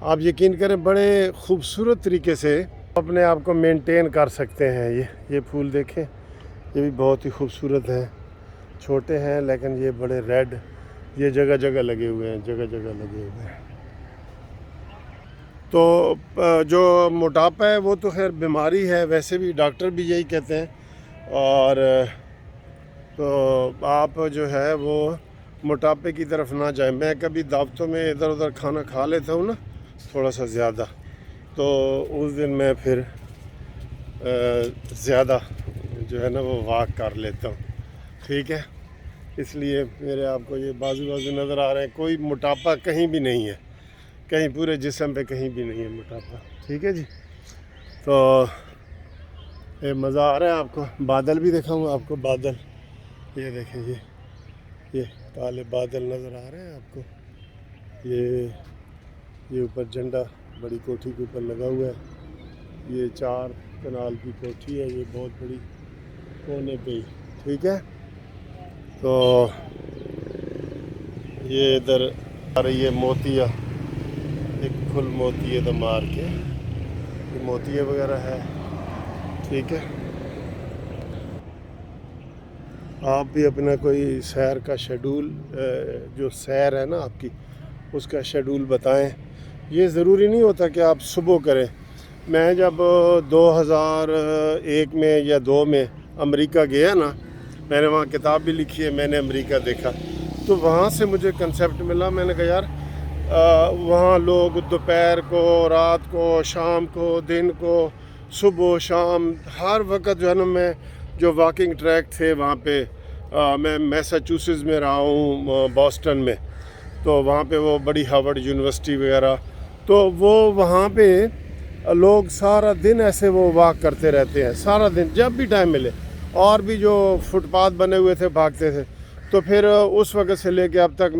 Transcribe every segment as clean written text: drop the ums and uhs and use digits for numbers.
آپ یقین کریں بڑے خوبصورت طریقے سے اپنے آپ کو مینٹین کر سکتے ہیں. یہ پھول دیکھیں, یہ بھی بہت ہی خوبصورت ہیں, چھوٹے ہیں لیکن یہ بڑے ریڈ, یہ جگہ جگہ لگے ہوئے ہیں, جگہ جگہ لگے ہوئے ہیں. تو جو موٹاپا ہے وہ تو خیر بیماری ہے, ویسے بھی ڈاکٹر بھی یہی کہتے ہیں. اور تو آپ جو ہے وہ موٹاپے کی طرف نہ جائیں. میں کبھی دعوتوں میں ادھر ادھر کھانا کھا لیتا ہوں نا تھوڑا سا زیادہ, تو اس دن میں پھر زیادہ جو ہے نا وہ واک کر لیتا ہوں. ٹھیک ہے, اس لیے میرے آپ کو یہ بازو نظر آ رہے ہیں, کوئی موٹاپا کہیں بھی نہیں ہے, کہیں پورے جسم پہ کہیں بھی نہیں ہے موٹاپا. ٹھیک ہے جی, تو یہ مزہ آ رہا ہے آپ کو. بادل بھی دکھاؤں آپ کو, بادل یہ دیکھیں, یہ کالے بادل نظر آ رہے ہیں آپ کو. یہ اوپر جھنڈا بڑی کوٹھی کے اوپر لگا ہوا ہے. یہ 4 کنال کی کوٹھی ہے, یہ بہت بڑی کونے پہ ہی. ٹھیک ہے, تو یہ ادھر آ رہی ہے موتیا, ایک پھل موتیے تو مار کے یہ موتیے وغیرہ ہے. ٹھیک ہے, آپ بھی اپنا کوئی سیر کا شیڈول, جو سیر ہے نا آپ کی, اس کا شیڈول بتائیں. یہ ضروری نہیں ہوتا کہ آپ صبح کریں. میں جب 2001 میں یا 2 میں امریکہ گیا نا, میں نے وہاں کتاب بھی لکھی ہے, میں نے امریکہ دیکھا, تو وہاں سے مجھے کنسیپٹ ملا. میں نے کہا یار وہاں لوگ دوپہر کو, رات کو, شام کو, دن کو, صبح شام, ہر وقت جو ہے نا, میں جو واکنگ ٹریک تھے وہاں پہ, میں میساچوسٹس میں رہا ہوں, بoston میں, تو وہاں پہ وہ بڑی ہارورڈ یونیورسٹی وغیرہ, تو وہ وہاں پہ لوگ سارا دن ایسے وہ واک کرتے رہتے ہیں, سارا دن جب بھی ٹائم ملے. اور بھی جو فٹ پاتھ بنے ہوئے تھے بھاگتے تھے. تو پھر اس وقت سے لے کے اب تک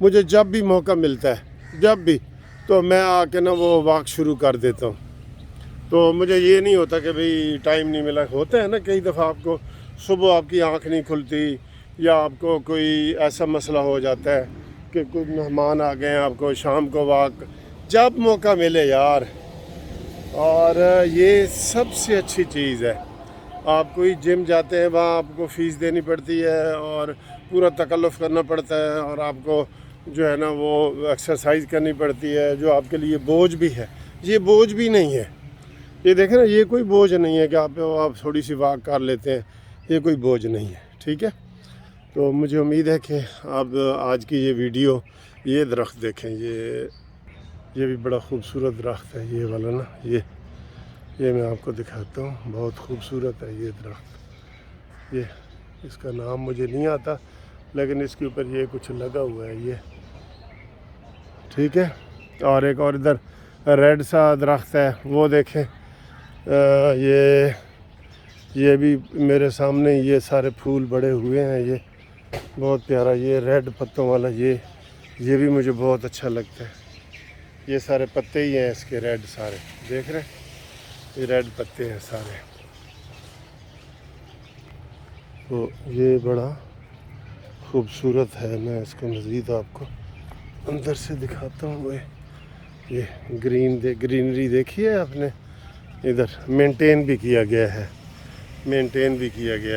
مجھے جب بھی موقع ملتا ہے, جب بھی, تو میں آ کے نا وہ واک شروع کر دیتا ہوں. تو مجھے یہ نہیں ہوتا کہ بھئی ٹائم نہیں ملا. ہوتا ہے نا کئی دفعہ آپ کو صبح آپ کی آنکھ نہیں کھلتی, یا آپ کو کوئی ایسا مسئلہ ہو جاتا ہے کہ کوئی مہمان آ گئے ہیں, آپ کو شام کو واک, جب موقع ملے یار. اور یہ سب سے اچھی چیز ہے. آپ کوئی جم جاتے ہیں, وہاں آپ کو فیس دینی پڑتی ہے اور پورا تکلف کرنا پڑتا ہے, اور آپ کو جو ہے نا وہ ایکسرسائز کرنی پڑتی ہے, جو آپ کے لیے بوجھ بھی ہے. یہ بوجھ بھی نہیں ہے. یہ دیکھیں نا, یہ کوئی بوجھ نہیں ہے کہ آپ تھوڑی سی واک کر لیتے ہیں, یہ کوئی بوجھ نہیں ہے. ٹھیک ہے, تو مجھے امید ہے کہ آپ آج کی یہ ویڈیو, یہ درخت دیکھیں, یہ بھی بڑا خوبصورت درخت ہے یہ والا نا, یہ میں آپ کو دکھاتا ہوں, بہت خوبصورت ہے یہ درخت. یہ اس کا نام مجھے نہیں آتا, لیکن اس کے اوپر یہ کچھ لگا ہوا ہے یہ. ٹھیک ہے, اور ایک اور ادھر ریڈ سا درخت ہے, وہ دیکھیں. یہ بھی میرے سامنے, یہ سارے پھول بڑے ہوئے ہیں, یہ بہت پیارا, یہ ریڈ پتوں والا, یہ بھی مجھے بہت اچھا لگتا ہے. یہ سارے پتے ہی ہیں اس کے ریڈ سارے, دیکھ رہے ہیں, یہ ریڈ پتے ہیں سارے. تو یہ بڑا خوبصورت ہے. میں اس کو مزید آپ کو اندر سے دکھاتا ہوں. یہ گرینری دیکھی ہے آپ نے, ادھر مینٹین بھی کیا گیا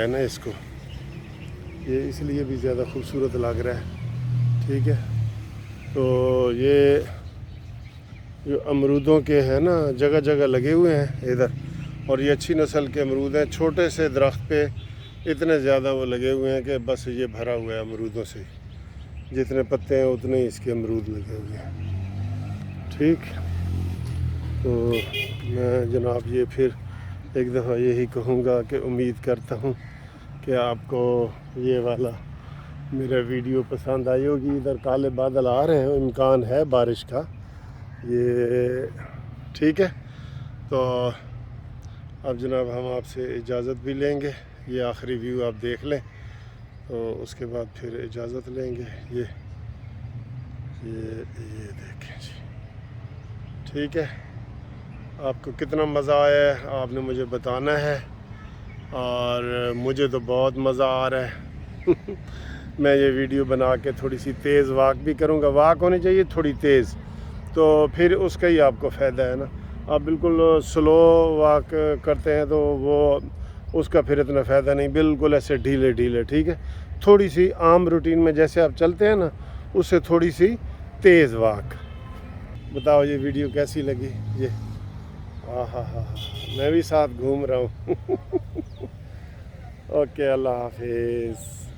ہے, نا اس کو, یہ اس لیے بھی زیادہ خوبصورت لگ رہا ہے. ٹھیک ہے, تو یہ جو امرودوں کے ہیں نا, جگہ جگہ لگے ہوئے ہیں ادھر, اور یہ اچھی نسل کے امرود ہیں. چھوٹے سے درخت پہ اتنے زیادہ وہ لگے ہوئے ہیں کہ بس یہ بھرا ہوا ہے امرودوں سے, جتنے پتے ہیں اتنے ہی اس کے امرود لگے ہوئے ہیں. ٹھیک, تو میں جناب یہ پھر ایک دفعہ یہی کہوں گا کہ امید کرتا ہوں کہ آپ کو یہ والا میرا ویڈیو پسند آئی ہوگی. ادھر کالے بادل آ رہے ہیں, امکان ہے بارش کا. یہ ٹھیک ہے, تو اب جناب ہم آپ سے اجازت بھی لیں گے. یہ آخری ویو آپ دیکھ لیں, تو اس کے بعد پھر اجازت لیں گے. یہ دیکھیں جی. ٹھیک ہے, آپ کو کتنا مزہ آیا ہے آپ نے مجھے بتانا ہے, اور مجھے تو بہت مزہ آ رہا ہے. میں یہ ویڈیو بنا کے تھوڑی سی تیز واک بھی کروں گا. واک ہونی چاہیے تھوڑی تیز, تو پھر اس کا ہی آپ کو فائدہ ہے نا. آپ بالکل سلو واک کرتے ہیں تو وہ اس کا پھر اتنا فائدہ نہیں, بالکل ایسے ڈھیلے ڈھیلے, ٹھیک ہے. تھوڑی سی عام روٹین میں جیسے آپ چلتے ہیں نا, اس سے تھوڑی سی تیز واک. بتاؤ یہ ویڈیو کیسی لگی؟ یہ ہاں میں بھی ساتھ گھوم رہا ہوں. اوکے, اللہ حافظ.